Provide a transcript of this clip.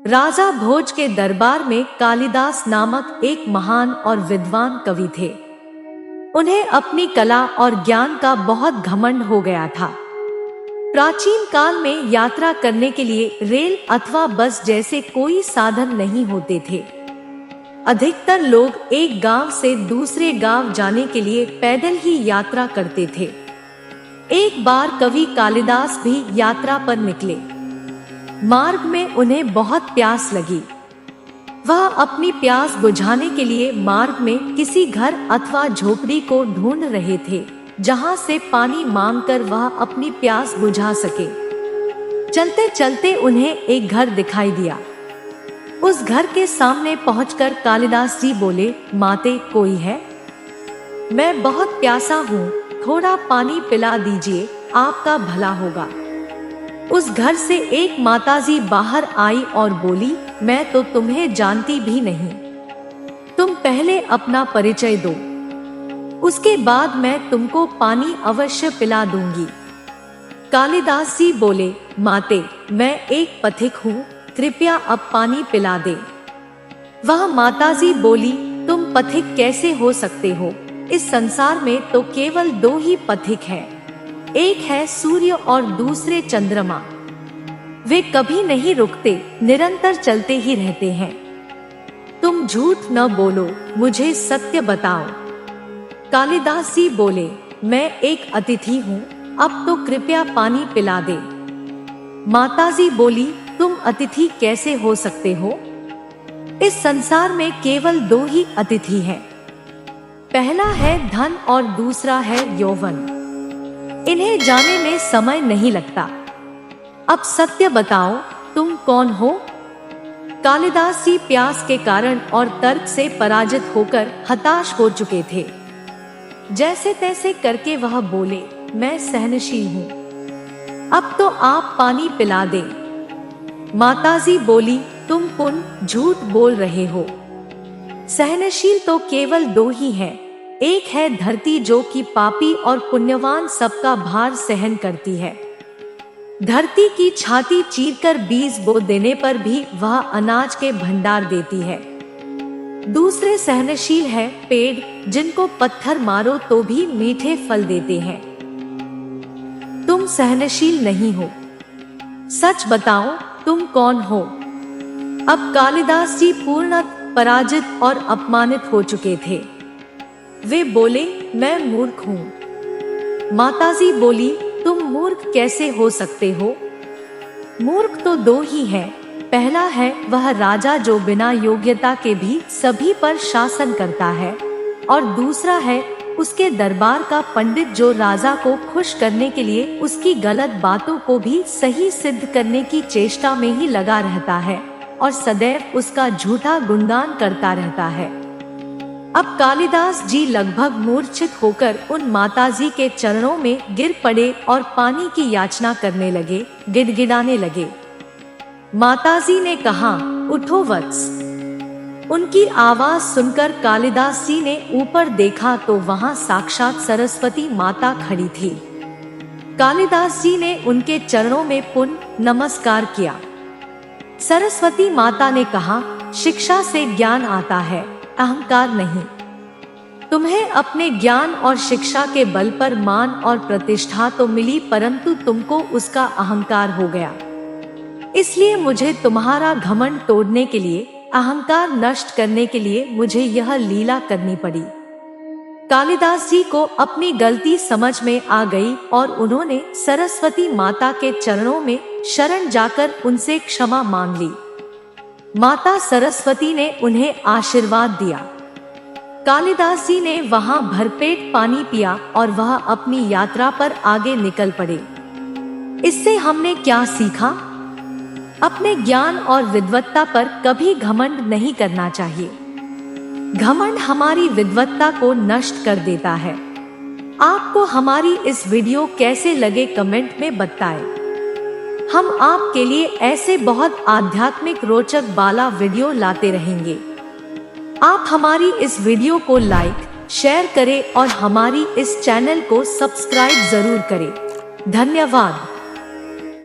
राजा भोज के दरबार में कालिदास नामक एक महान और विद्वान कवि थे। उन्हें अपनी कला और ज्ञान का बहुत घमंड हो गया था। प्राचीन काल में यात्रा करने के लिए रेल अथवा बस जैसे कोई साधन नहीं होते थे। अधिकतर लोग एक गांव से दूसरे गांव जाने के लिए पैदल ही यात्रा करते थे। एक बार कवि कालिदास भी यात्रा पर निकले। मार्ग में उन्हें बहुत प्यास लगी। वह अपनी प्यास बुझाने के लिए मार्ग में किसी घर अथवा झोपड़ी को ढूंढ रहे थे, जहां से पानी मांगकर वह अपनी प्यास बुझा सके। चलते चलते उन्हें एक घर दिखाई दिया। उस घर के सामने पहुंचकर कालिदास जी बोले, माते कोई है? मैं बहुत प्यासा हूँ, थोड़ा पानी पिला दीजिए, आपका भला होगा। उस घर से एक माताजी बाहर आई और बोली, मैं तो तुम्हें जानती भी नहीं, तुम पहले अपना परिचय दो, उसके बाद मैं तुमको पानी अवश्य पिला दूंगी। कालिदास जी बोले, माते मैं एक पथिक हूँ, कृपया अब पानी पिला दे। वह माताजी बोली, तुम पथिक कैसे हो सकते हो? इस संसार में तो केवल दो ही पथिक हैं, एक है सूर्य और दूसरे चंद्रमा। वे कभी नहीं रुकते, निरंतर चलते ही रहते हैं। तुम झूठ न बोलो, मुझे सत्य बताओ। कालिदास जी बोले, मैं एक अतिथि हूँ, अब तो कृपया पानी पिला दे। माताजी बोली, तुम अतिथि कैसे हो सकते हो? इस संसार में केवल दो ही अतिथि हैं, पहला है धन और दूसरा है यौवन। इन्हें जाने में समय नहीं लगता। अब सत्य बताओ, तुम कौन हो? कालिदास जी प्यास के कारण और तर्क से पराजित होकर हताश हो चुके थे। जैसे तैसे करके वह बोले, मैं सहनशील हूँ, अब तो आप पानी पिला दे। माताजी बोली, तुम पुनः झूठ बोल रहे हो। सहनशील तो केवल दो ही हैं, एक है धरती जो कि पापी और पुण्यवान सबका भार सहन करती है। धरती की छाती चीरकर बीज बो देने पर भी वह अनाज के भंडार देती है। दूसरे सहनशील है पेड़, जिनको पत्थर मारो तो भी मीठे फल देते हैं। तुम सहनशील नहीं हो, सच बताओ तुम कौन हो? अब कालिदास जी पूर्णतः पराजित और अपमानित हो चुके थे। वे बोले, मैं मूर्ख हूँ। माताजी बोली, तुम मूर्ख कैसे हो सकते हो? मूर्ख तो दो ही हैं, पहला है वह राजा जो बिना योग्यता के भी सभी पर शासन करता है, और दूसरा है उसके दरबार का पंडित जो राजा को खुश करने के लिए उसकी गलत बातों को भी सही सिद्ध करने की चेष्टा में ही लगा रहता है और सदैव उसका झूठा गुणगान करता रहता है। अब कालिदास जी लगभग मूर्छित होकर उन माताजी के चरणों में गिर पड़े और पानी की याचना करने लगे, गिड़गिड़ाने लगे। माताजी ने कहा, उठो वत्स। उनकी आवाज सुनकर कालिदास जी ने ऊपर देखा तो वहां साक्षात सरस्वती माता खड़ी थी। कालिदास जी ने उनके चरणों में पुनः नमस्कार किया। सरस्वती माता ने कहा, शिक्षा से ज्ञान आता है, अहंकार नहीं। तुम्हें अपने ज्ञान और शिक्षा के बल पर मान और प्रतिष्ठा तो मिली, परंतु तुमको उसका अहंकार हो गया। इसलिए मुझे तुम्हारा घमंड तोड़ने के लिए, अहंकार नष्ट करने के लिए मुझे यह लीला करनी पड़ी। कालिदास जी को अपनी गलती समझ में आ गई और उन्होंने सरस्वती माता के चरणों में शरण जाकर उनसे क्षमा मांग ली। माता सरस्वती ने उन्हें आशीर्वाद दिया। कालिदास जी ने वहां भरपेट पानी पिया और वह अपनी यात्रा पर आगे निकल पड़े। इससे हमने क्या सीखा? अपने ज्ञान और विद्वत्ता पर कभी घमंड नहीं करना चाहिए। घमंड हमारी विद्वत्ता को नष्ट कर देता है। आपको हमारी इस वीडियो कैसे लगे कमेंट में बताएं। हम आपके लिए ऐसे बहुत आध्यात्मिक रोचक वाला वीडियो लाते रहेंगे। आप हमारी इस वीडियो को लाइक, शेयर करें और हमारी इस चैनल को सब्सक्राइब जरूर करें। धन्यवाद।